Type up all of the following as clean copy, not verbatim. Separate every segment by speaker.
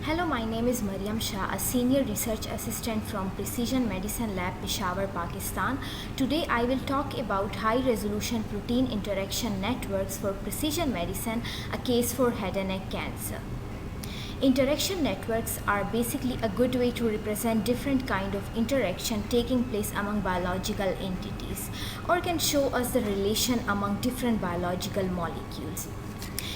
Speaker 1: Hello, my name is Mariam Shah, a senior research assistant from Precision Medicine Lab, Peshawar, Pakistan. Today I will talk about high resolution protein interaction networks for precision medicine, a case for head and neck cancer. Interaction networks are basically a good way to represent different kind of interaction taking place among biological entities, or can show us the relation among different biological molecules.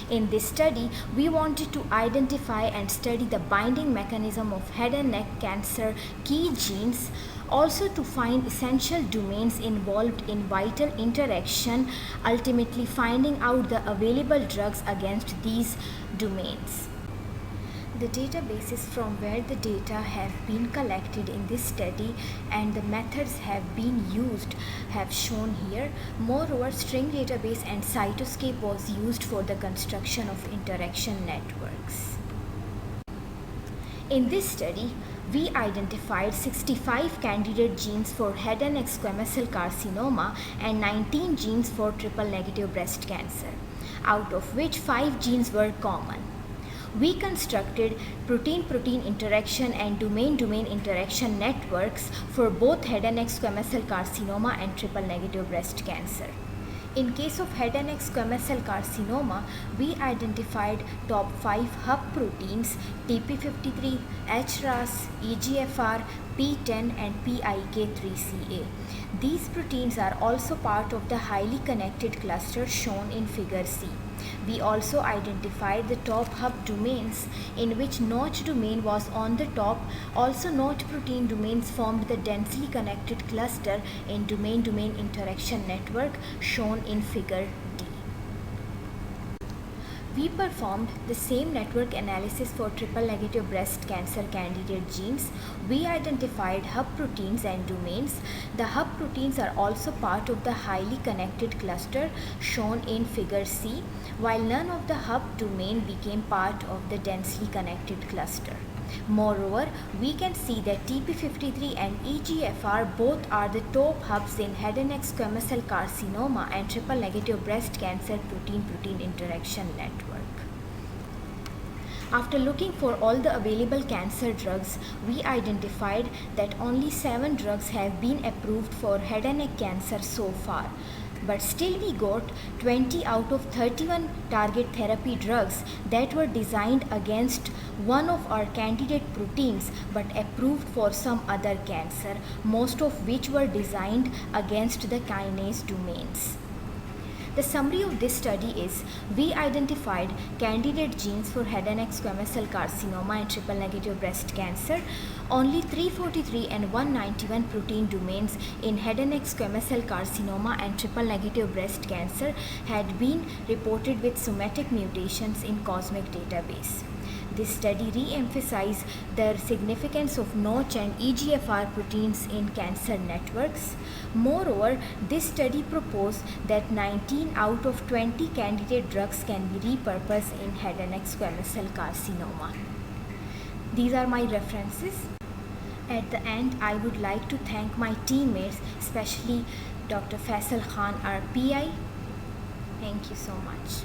Speaker 1: In this study, we wanted to identify and study the binding mechanism of head and neck cancer key genes, also to find essential domains involved in vital interaction, ultimately finding out the available drugs against these domains. The databases from where the data have been collected in this study and the methods have been used have shown here. Moreover, string database and cytoscape was used for the construction of interaction networks. In this study, we identified 65 candidate genes for head and neck squamous cell carcinoma and 19 genes for triple negative breast cancer, out of which 5 genes were common. We constructed protein-protein interaction and domain-domain interaction networks for both head and neck squamous cell carcinoma and triple negative breast cancer. In case of head and neck squamous cell carcinoma, we identified top 5 hub proteins TP53, HRAS, EGFR, PTEN and PIK3CA. These proteins are also part of the highly connected cluster shown in figure C. We also identified the top hub domains in which Notch domain was on the top. Also, Notch protein domains formed the densely connected cluster in domain-domain interaction network shown in figure D. We performed the same network analysis for triple negative breast cancer candidate genes. We identified hub proteins and domains. The hub proteins are also part of the highly connected cluster shown in figure C, while none of the hub domain became part of the densely connected cluster. Moreover, we can see that TP53 and EGFR both are the top hubs in head and neck squamous cell carcinoma and triple negative breast cancer protein-protein interaction network. After looking for all the available cancer drugs, we identified that only 7 drugs have been approved for head and neck cancer so far. But still we got 20 out of 31 target therapy drugs that were designed against one of our candidate proteins but approved for some other cancer, most of which were designed against the kinase domains. The summary of this study is, we identified candidate genes for head and neck squamous cell carcinoma and triple negative breast cancer. Only 343 and 191 protein domains in head and neck squamous cell carcinoma and triple negative breast cancer had been reported with somatic mutations in COSMIC database. This study re-emphasized the significance of Notch and EGFR proteins in cancer networks. Moreover, this study proposed that 19 out of 20 candidate drugs can be repurposed in head and neck squamous cell carcinoma. These are my references. At the end, I would like to thank my teammates, especially Dr. Faisal Khan, our PI. Thank you so much.